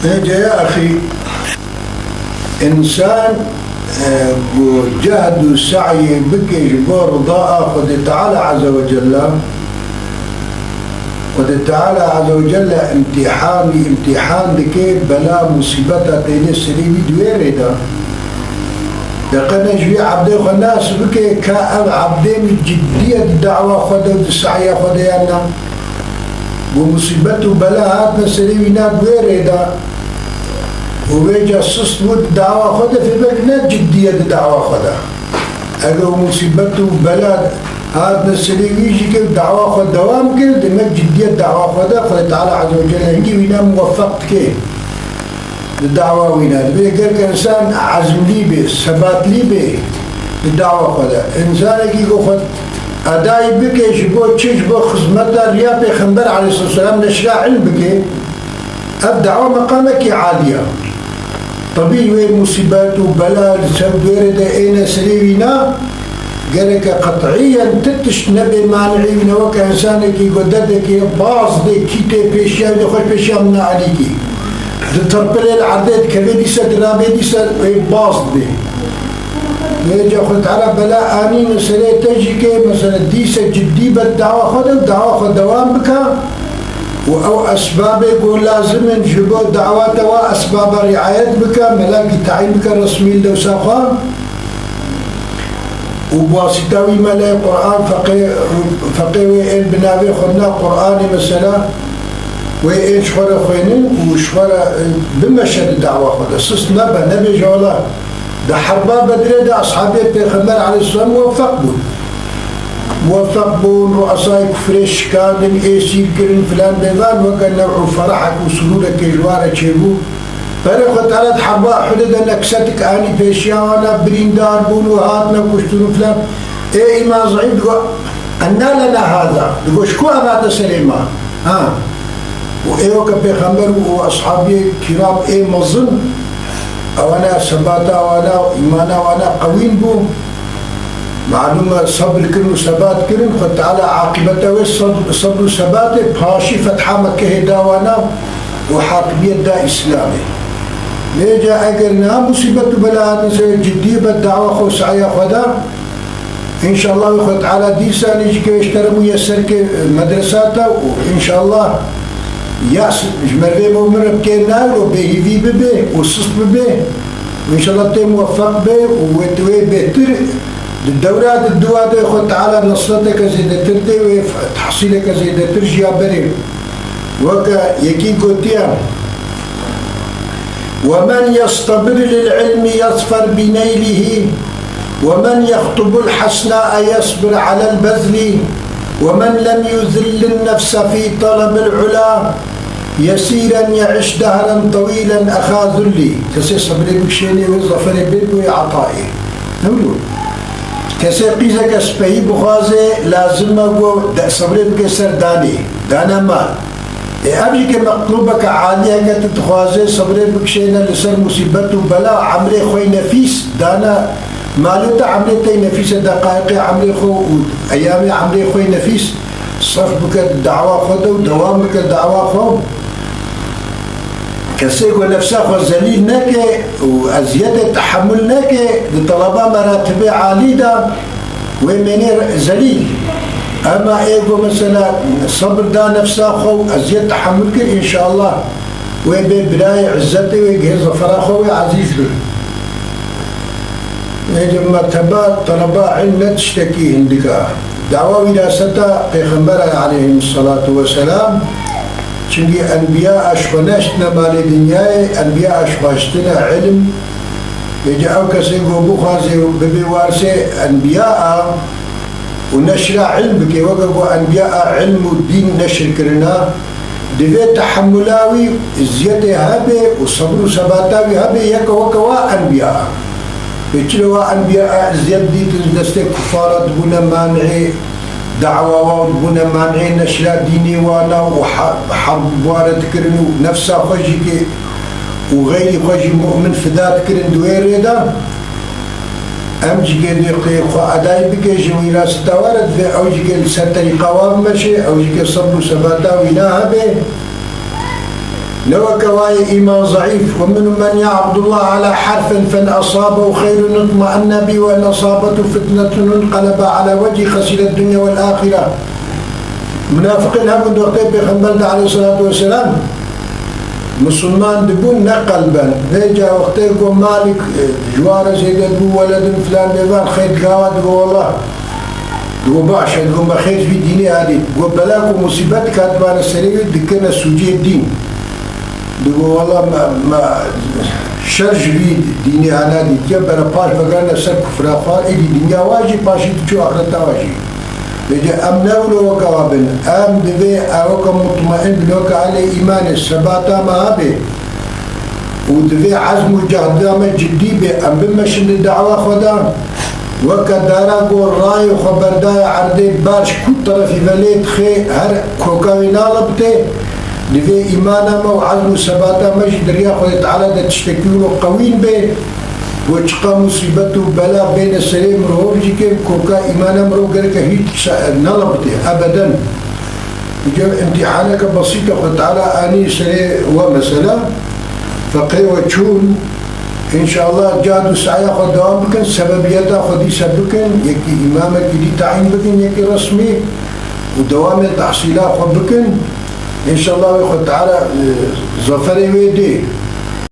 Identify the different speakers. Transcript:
Speaker 1: يا أخي إنسان جهد وسعي بكي جبور رضاء قد تعالى عز وجل امتحان دكي بلا مصيبة تيني سريبي دويري دا لقد نجوي عبدي خناس بكي كأب عبدي من جدية الدعوة خده والسعي خده يانا ومصيبته بلا هاتنا سريبي نا دويري دا وبيجا الصص ود الدعوة خده في بكنا جدية الدعوة خده أقول مصيبته بلا هذا السريبي يجي كيف دعوة خد دوام كده دمك جدية الدعوة خده قال تعالى عز وجل هنجي وينا موفقت كيف الدعوة وينا بيقول كإنسان عزم لي به ثبات لي به الدعوة خده إنسان يجي خد أداي بك يجبو تشبو خدمة ريا بيخنبر عليه الصلاة والسلام نشرع علم بك الدعوة مقامك عالية طبيعي مصيبات وبلاء سبيرد أين سرينا قالك قطعيا تتش نبي مانعي من وكا إنسانك يقددك باص دي كيتي بيشيا يخش بيشيا من عليكي تربلي العدد كبير درابي ديسا باص دي يجي أخذ على بلاء آنين سرية تجيكي مثلا ديسا جدي بالدعوة خد الدعوة خد دوام بك أو أسباب يقول لازم نجيبوا الدعوات وأسباب رعاية بك ملاقي تعين بك رسمي لو ساخان وبواسطاوي ملاقي قرآن فقيه وإن بنابي خدنا قرآن مثلا وإن شخورة خوينين وشخورة بمشهد الدعوة خد السس نبي جولا ده حربا بدري ده أصحابي بيخمر عليه السلام موفق بون رؤساء كفرش كان إيسير كرن فلان بيضان وكان نوع فرحك وسرورك جوارة شيبو فرخت على حربا حدد نكستك آني بيشيانا بريندار بون وهاتنا كشتون فلان إيه إما ضعيف تقول أنا لنا هذا تقول شكو هذا سليمان وإيه وكبي خمر وأصحابي كرام إيه مظن أو أنا سباتا وأنا إيمانا وأنا قوين بو معلومة صبر كرن وثبات كرن فتعالى عاقبته الصبر وثباته بهاشي فتحة مكة هداوانا وحاكمية دا إسلامي ليجا أقرنا مصيبة بلا نسوي جدية بالدعوة خو سعيا خدا إن شاء الله وخد تعالى ديسا نيجي يشترموا يسرك مدرساته وإن شاء الله ياس جمربي مؤمن بكينا وبيهيفي ببي وصص ببي وإن شاء الله تي موفق بي وتوي بيتر الدورات الدوات يخد تعالى نصرتك زيادة ترتي وتحصيلك زيادة ترجع بري وكا يكي قوتيا ومن يصطبر للعلم يظفر بنيله ومن يخطب الحسناء يصبر على البذل ومن لم يذل النفس في طلب العلا يسيرا يعيش دهرا طويلا أخا ذلي كسي صبري بكشيني وظفر بيبوي عطائي نقول كسي قيزة كسبهي بخازي لازم أقول صبري بكسر دانا مال أبيك مطلوبك عالية كتتخوازي صبري بكشينا لسر مصيبته بلا عمري خوي نفيس دانا مالوتا عمري تي نفيس دقائق عمري خو أيامي عمري خوي نفيس صرف بك الدعوة خده ودوام بك الدعوة خو كسيقو نفسه خو زليل ناكي وأزيادة تحمل ناكي لطلبة مراتبة عالية ومني زليل أما إيقو مثلا صبر دا نفسه خو أزيادة تحمل كي إن شاء الله وببراي عزتي ويجهز فراخو عزيز له لما تبا طلباء علم تشتكي عندك دعوة إلى ستا پیغمبر عليه الصلاة والسلام چونكي أنبياء أشخناشتنا مال دنياي أنبياء أشخاشتنا علم يجعو كسيقو بخازي ببوارسي أنبياء ونشر علم كي وقفوا أنبياء علم الدين نشر كرنا دفيت تحملاوي زيادة هابي وصبر سباتاوي هابي يكا وكوا أنبياء بيتلوا أنبياء زيادة تزدستي كفارة بنا مانعي دعوة بنا مانعي نشر ديني وانا وحرب وارد كرنو نفسها خجيكي وغيري خجي مؤمن فدات كرن دوير دا أمجي قال لي خو أداي بكي جويرا ستوارد في أوجي قال ستري قوام مشي أوجي قال صبر سباتا ويناها به لو كواي إيمان ضعيف ومن من يعبد الله على حرف فإن أصابه خير اطمأن به وإن أصابته فتنة انقلب على وجه خسر الدنيا والآخرة. منافقين هم وقتين بيغمبر عليه الصلاة والسلام مسلمان دبون نقلبا نيجا وقتين قو مالك جوار زيد دبو ولد فلان بيبان خير قاوة دبو والله دبو باشا دبو ما خير في ديني هذه قو بلاكو مصيبات كاتبان السرية دكنا سوجي الدين دبو والله ما شرج في ديني أنا دي جبنا باش بقرنا سر كفر أخوار إلي دنيا واجي باشي تشو آخرتا واجي بيجي أم نولو وكوابن أم دبي أوكا مطمئن بلوكا على إيمان السباتا ما هبي ودبي عزم وجهدام جدي بي أم بمشن الدعوة خدا وكا داراغو الراي وخبردايا عردي بارش كل طرفي بليت خي هر كوكاوي نالبتي دبي إيمانا ما وعزم السباتا مش دريا خدا تعالى دا تشتكيونه قوين بي وشقا مصيبته بلا بين السلام روح جيكي كوكا إيمانا مرو قريكا هيت نلبتي أبدا امتحانك بسيطة قلت على آني سري ومسألة فقه وشون إن شاء الله جادو سعيا خد دوام بكن سببياتا خدي سبكن يكي إمامك دي تعين بكن يكي رسمي ودوام التحصيلات خد بكن إن شاء الله يخد تعالى ظفري ويدي